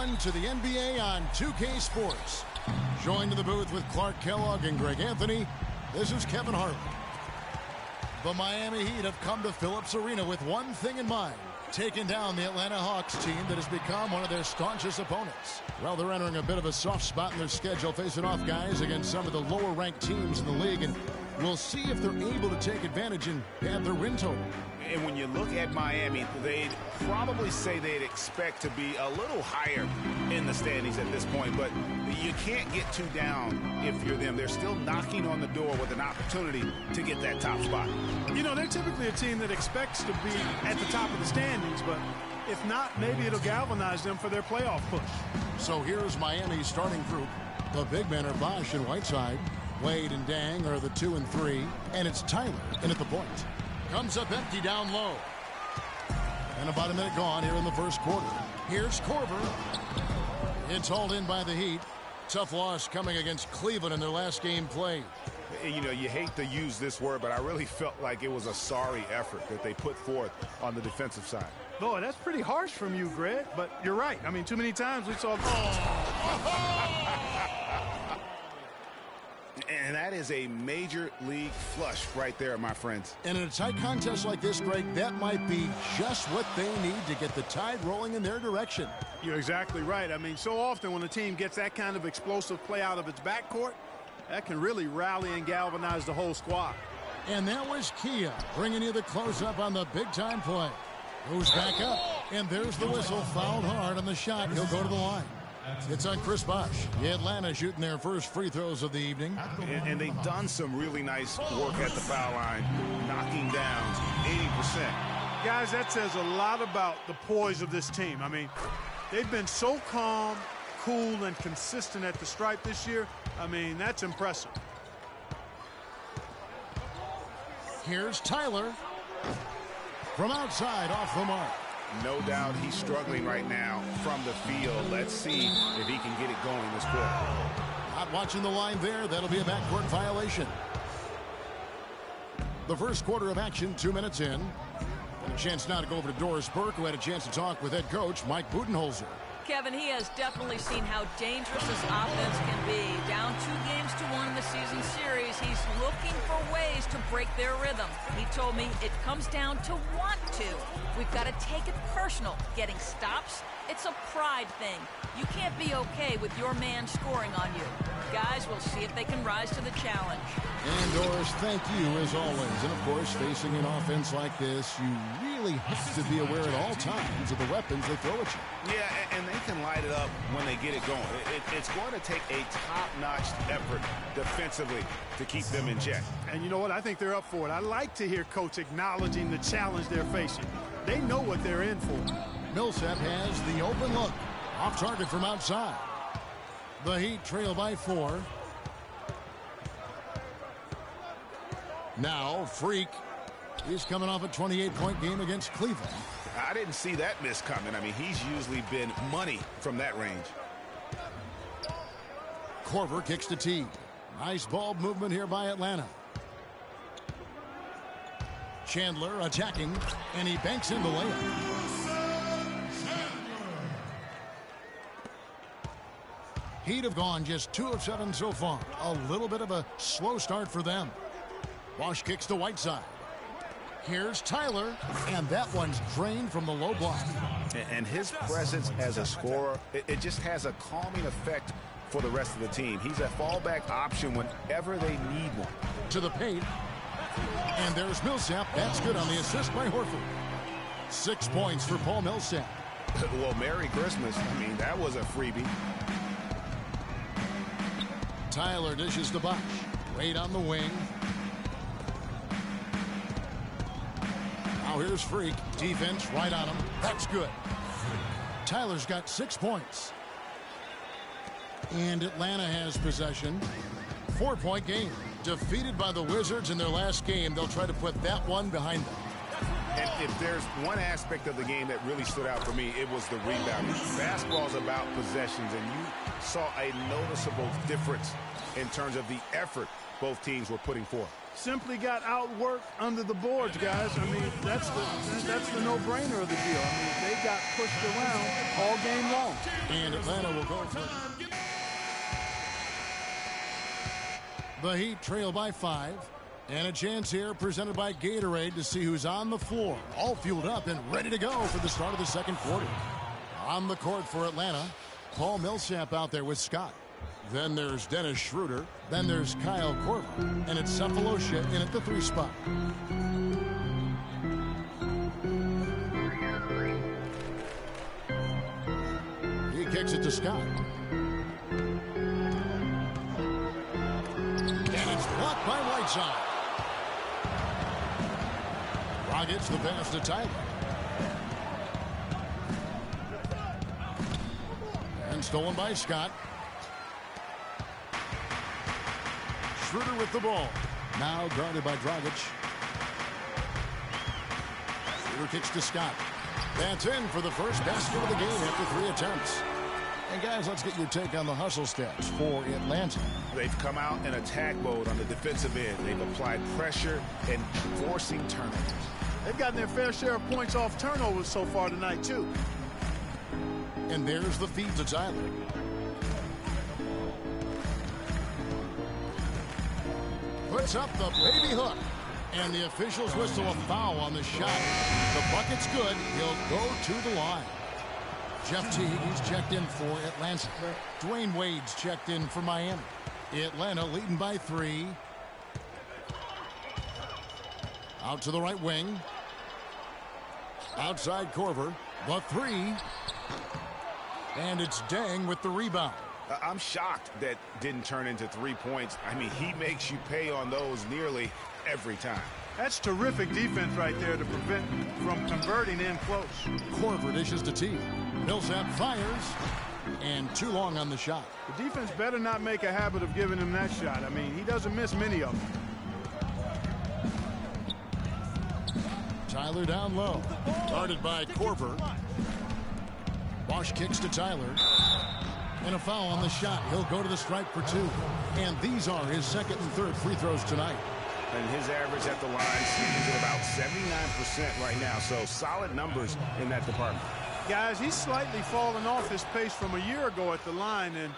in to the NBA on 2K Sports. Joined in the booth with Clark Kellogg and Greg Anthony, this is Kevin Harlan. The Miami Heat have come to Phillips Arena with one thing in mind: taking down the Atlanta Hawks team that has become one of their staunchest opponents. Well, they're entering a bit of a soft spot in their schedule, facing off guys against some of the lower-ranked teams in the league, and we'll see if they're able to take advantage and add their win total. And when you look at Miami, they'd probably say they'd expect to be a little higher in the standings at this point, but you can't get too down if you're them. They're still knocking on the door with an opportunity to get that top spot. You know, they're typically a team that expects to be at the top of the standings, but if not, maybe it'll galvanize them for their playoff push. So here's Miami's starting group. The big men are Bosh and Whiteside. Wade and Dang are the 2 and 3, and it's Tyler in at the point. Comes up empty down low. And about a minute gone here in the first quarter. Here's Korver. It's hauled in by the Heat. Tough loss coming against Cleveland in their last game played. You know, you hate to use this word, but I really felt like it was a sorry effort that they put forth on the defensive side. Boy, that's pretty harsh from you, Greg, but you're right. I mean, too many times we saw... And that is a major league flush right there, my friends. And in a tight contest like this, Greg, that might be just what they need to get the tide rolling in their direction. You're exactly right. I mean, so often when a team gets that kind of explosive play out of its backcourt, that can really rally and galvanize the whole squad. And that was Kia bringing you the close-up on the big-time play. Goes back up, and there's the whistle. Fouled hard on the shot. He'll go to the line. It's on Chris Bosh. Atlanta shooting their first free throws of the evening. And they've done some really nice work at the foul line, knocking down 80%. Guys, that says a lot about the poise of this team. I mean, they've been so calm, cool, and consistent at the stripe this year. I mean, that's impressive. Here's Tyler. From outside, off the mark. No doubt he's struggling right now from the field. Let's see if he can get it going this quarter. Not watching the line there. That'll be a backcourt violation. The first quarter of action, 2 minutes in. And a chance now to go over to Doris Burke, who had a chance to talk with head coach Mike Budenholzer. Kevin, he has definitely seen how dangerous this offense can be. Down 2-1 in the season series, he's looking for ways to break their rhythm. He told me it comes down to want to. We've got to take it personal. Getting stops, it's a pride thing. You can't be okay with your man scoring on you. Guys, we'll see if they can rise to the challenge. And Doris, thank you as always. And of course, facing an offense like this, you really have to be aware at all times of the weapons they throw at you. Yeah, and they can light it up when they get it going. It's going to take a top-notch effort defensively to keep them in check. And you know what? I think they're up for it. I like to hear Coach acknowledging the challenge they're facing. They know what they're in for. Millsap has the open look. Off target from outside. The Heat trail by 4. Now, Freak. He's coming off a 28-point game against Cleveland. I didn't see that miss coming. I mean, he's usually been money from that range. Korver kicks to T. Nice ball movement here by Atlanta. Chandler attacking, and he banks in the layup. Heat have gone just 2 of 7 so far. A little bit of a slow start for them. Bosh kicks to Whiteside. Here's Tyler, and that one's drained from the low block. And his presence as a scorer, it just has a calming effect for the rest of the team. He's a fallback option whenever they need one. To the paint. And there's Millsap. That's good on the assist by Horford. 6 points for Paul Millsap. Well, Merry Christmas. I mean, that was a freebie. Tyler dishes to Bosh. Wade on the wing. Now here's Freak. Defense right on him. That's good. Tyler's got 6 points. And Atlanta has possession. 4-point game. Defeated by the Wizards in their last game. They'll try to put that one behind them. And if there's one aspect of the game that really stood out for me, it was the rebounding. Basketball's about possessions, and you saw a noticeable difference in terms of the effort both teams were putting forth. simply got outworked under the boards, guys. I mean, that's the no-brainer of the deal. I mean, they got pushed around all game long. And Atlanta will go for it. The Heat trail by 5. And a chance here presented by Gatorade to see who's on the floor. All fueled up and ready to go for the start of the second quarter. On the court for Atlanta, Paul Millsap out there with Scott. Then there's Dennis Schroeder. Then there's Kyle Korver. And it's Cephalosha in at the 3 spot. He kicks it to Scott. And it's blocked by Whiteside. Gets the pass to Tyler. And stolen by Scott. Schroeder with the ball. Now guarded by Dragic. Schroeder kicks to Scott. That's in for the first basket of the game after 3 attempts. And guys, let's get your take on the hustle stats for Atlanta. They've come out in attack mode on the defensive end. They've applied pressure and forcing turnovers. They've gotten their fair share of points off turnovers so far tonight, too. And there's the feed to Tyler. Puts up the baby hook. And the officials whistle a foul on the shot. The bucket's good. He'll go to the line. Jeff Teague, he's checked in for Atlanta. Dwayne Wade's checked in for Miami. Atlanta leading by 3. Out to the right wing. Outside Korver. The 3. And it's Deng with the rebound. I'm shocked that didn't turn into 3 points. I mean, he makes you pay on those nearly every time. That's terrific defense right there to prevent from converting in close. Korver dishes to Teague. Millsap fires. And too long on the shot. The defense better not make a habit of giving him that shot. I mean, he doesn't miss many of them. Tyler down low. Guarded by Korver. Bosch kicks to Tyler. And a foul on the shot. He'll go to the stripe for 2. And these are his second and third free throws tonight. And his average at the line is at about 79% right now. So solid numbers in that department. Guys, he's slightly fallen off his pace from a year ago at the line. And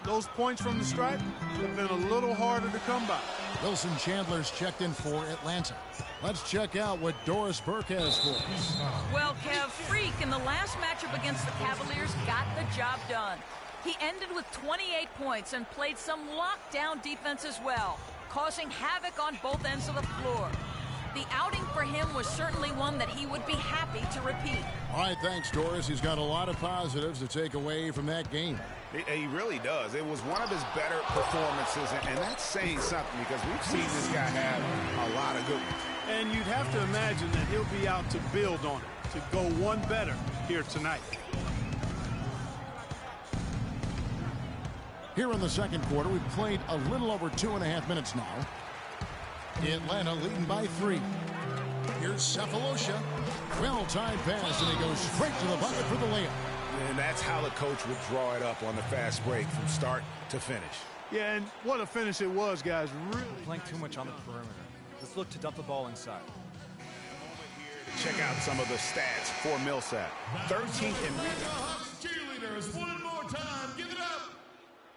those points from the stripe have been a little harder to come by. Wilson Chandler's checked in for Atlanta. Let's check out what Doris Burke has for us. Well, Kev, Freak in the last matchup against the Cavaliers got the job done. He ended with 28 points and played some lockdown defense as well, causing havoc on both ends of the floor. The outing for him was certainly one that he would be happy to repeat. All right, thanks, Doris. He's got a lot of positives to take away from that game. He really does. It was one of his better performances, and that's saying something because we've seen this guy have a lot of good ones. And you'd have to imagine that he'll be out to build on it, to go one better here tonight. Here in the second quarter, we've played a little over 2.5 minutes now. Atlanta leading by 3. Here's Cephalosha. Well-timed pass, and he goes straight to the bucket for the layup. And that's how the coach would draw it up on the fast break from start to finish. Yeah, and what a finish it was, guys. Really playing too much on the perimeter. Let's look to dump the ball inside. Check out some of the stats for Millsap. 13th in cheerleaders, one more time, give it up.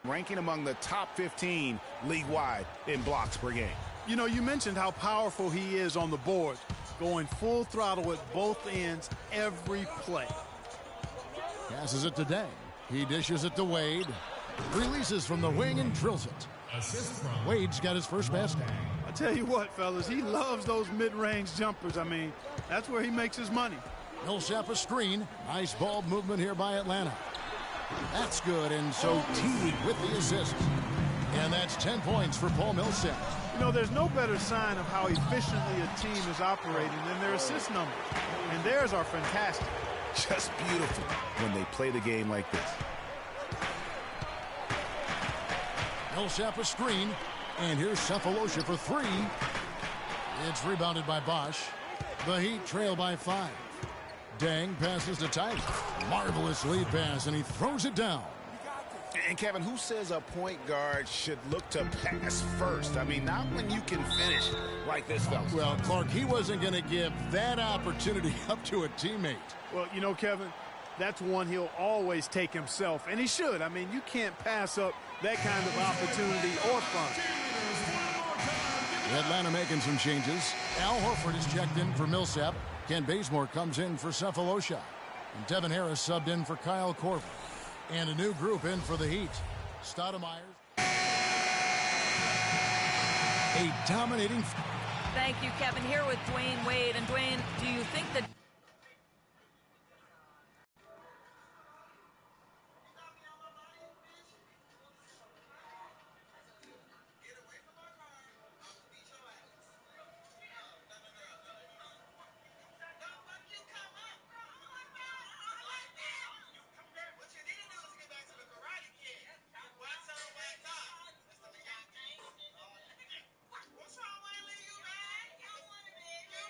Ranking among the top 15 league-wide in blocks per game. You know, you mentioned how powerful he is on the board, going full throttle at both ends every play. Passes it to Deng. He dishes it to Wade. Releases from the wing and drills it. Wade's got his first basket. I tell you what, fellas, he loves those mid-range jumpers. I mean, that's where he makes his money. Millsap a screen. Nice ball movement here by Atlanta. That's good, and so Teague with the assist. And that's 10 points for Paul Millsap. You know, there's no better sign of how efficiently a team is operating than their assist numbers. And theirs are fantastic. Just beautiful when they play the game like this. Millsap a screen. And here's Cephalosha for 3. It's rebounded by Bosch. The Heat trail by 5. Deng passes to Tyler. Marvelous lead pass, and he throws it down. And, Kevin, who says a point guard should look to pass first? I mean, not when you can finish like this, fellas. Well, Clark, he wasn't going to give that opportunity up to a teammate. Well, you know, Kevin, that's one he'll always take himself, and he should. I mean, you can't pass up that kind of opportunity or fun. Atlanta making some changes. Al Horford is checked in for Millsap. Ken Bazemore comes in for Cephalosha. And Devin Harris subbed in for Kyle Korver. And a new group in for the Heat. Stoudemire. A dominating. Thank you, Kevin. Here with Dwayne Wade. And Dwayne, do you think that